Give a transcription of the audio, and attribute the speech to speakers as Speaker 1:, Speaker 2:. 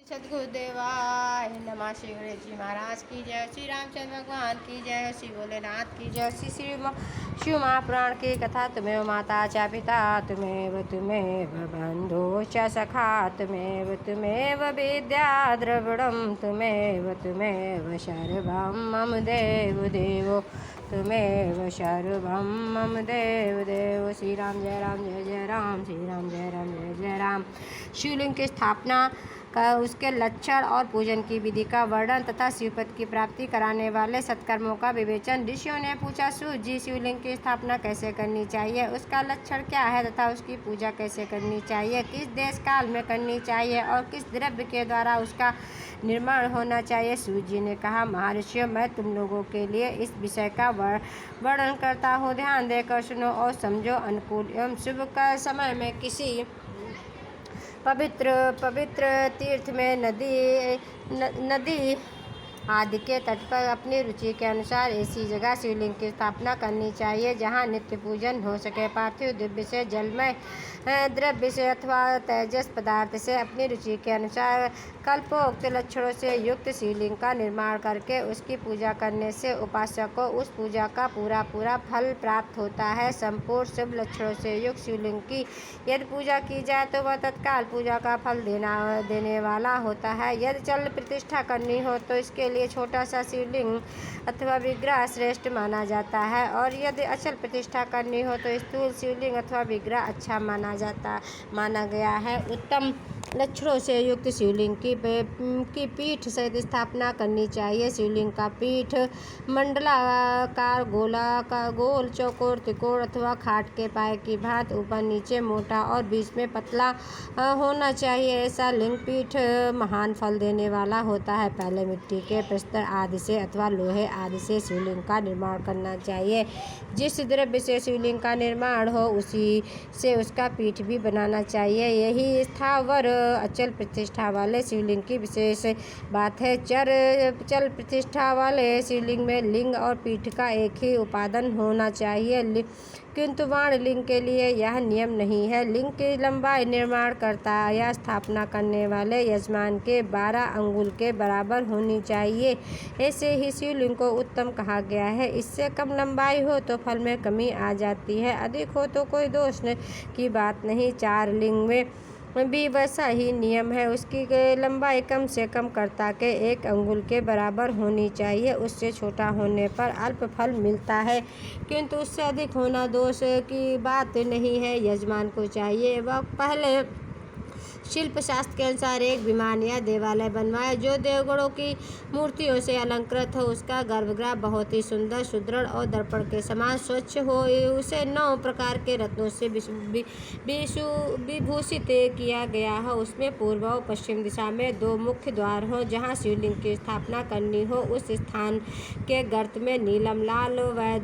Speaker 1: सदगुरुदेवाय नमः। श्री गणेश जी महाराज की जय, श्री रामचंद्र भगवान की जय, श्री भोलेनाथ की जय, श्री शिव महापुराण की कथा। तुम्हें माता च पिता तुमेव बंधु च सखा तुमेव विद्या द्रविड़ं तुमेव शर्वं मम देव देवो तुमेव शर्वं मम देव देव। श्री राम जय राम जय जय राम, श्री राम जय राम जय जय राम। शिवलिंग की स्थापना का उसके लक्षण और पूजन की विधि का वर्णन तथा शिवपद की प्राप्ति कराने वाले सत्कर्मों का विवेचन। ऋषियों ने पूछा, सूत जी शिवलिंग की स्थापना कैसे करनी चाहिए, उसका लक्षण क्या है तथा उसकी पूजा कैसे करनी चाहिए, किस देश काल में करनी चाहिए और किस द्रव्य के द्वारा उसका निर्माण होना चाहिए। सूत जी ने कहा, महर्षियों, मैं तुम लोगों के लिए इस विषय का वर्णन करता हूँ, ध्यान देकर सुनो और समझो। अनुकूल एवं शुभ का समय में किसी पवित्र तीर्थ में नदी आदि के तट पर अपनी रुचि के अनुसार ऐसी जगह शिवलिंग की स्थापना करनी चाहिए जहाँ नित्य पूजन हो सके। पार्थिव द्रव्य से, जलमय द्रव्य से अथवा तेजस पदार्थ से अपनी रुचि के अनुसार कल्पोक्त लक्षणों से युक्त शिवलिंग का निर्माण करके उसकी पूजा करने से उपासक को उस पूजा का पूरा फल प्राप्त होता है। संपूर्ण शुभ लक्षणों से युक्त शिवलिंग की यदि पूजा की जाए तो वह तत्काल पूजा का फल देने वाला होता है। यदि चल प्रतिष्ठा करनी हो तो इसके लिए छोटा सा शिवलिंग अथवा विग्रह श्रेष्ठ माना जाता है, और यदि अचल प्रतिष्ठा करनी हो तो स्थूल शिवलिंग अथवा विग्रह अच्छा माना गया है। उत्तम लक्षणों से युक्त शिवलिंग की पीठ सहित स्थापना करनी चाहिए। शिवलिंग का पीठ मंडलाकार, गोल, चौकोर, त्रिकोण अथवा खाट के पाए की भांति ऊपर नीचे मोटा और बीच में पतला होना चाहिए। ऐसा लिंग पीठ महान फल देने वाला होता है। पहले मिट्टी के प्रस्तर आदि से अथवा लोहे आदि से शिवलिंग का निर्माण करना चाहिए। जिस द्रव्य से शिवलिंग का निर्माण हो उसी से उसका पीठ भी बनाना चाहिए। यही स्थावर अचल प्रतिष्ठा वाले शिवलिंग की विशेष बात है। चल प्रतिष्ठा वाले शिवलिंग में लिंग और पीठ का एक ही उपादान होना चाहिए, किंतु वाण लिंग के लिए यह नियम नहीं है। लिंग की लंबाई निर्माणकर्ता या स्थापना करने वाले यजमान के 12 अंगुल के बराबर होनी चाहिए। ऐसे ही शिवलिंग को उत्तम कहा गया है। इससे कम लंबाई हो तो फल में कमी आ जाती है, अधिक हो तो कोई दोष की बात नहीं। 4 लिंग में भी वैसा ही नियम है। उसकी लंबाई कम से कम कर्ता के 1 अंगुल के बराबर होनी चाहिए। उससे छोटा होने पर अल्प फल मिलता है, किंतु उससे अधिक होना दोष की बात नहीं है। यजमान को चाहिए वह पहले शिल्प शास्त्र के अनुसार एक विमान या देवालय बनवाए जो देवगणों की मूर्तियों से अलंकृत हो। उसका गर्भगृह बहुत ही सुंदर, सुदृढ़ और दर्पण के समान स्वच्छ हो। उसे 9 प्रकार के रत्नों से विभूषित किया गया हो। उसमें पूर्व और पश्चिम दिशा में 2 मुख्य द्वार हो। जहाँ शिवलिंग की स्थापना करनी हो उस स्थान के गर्त में नीलम, लाल, वैदू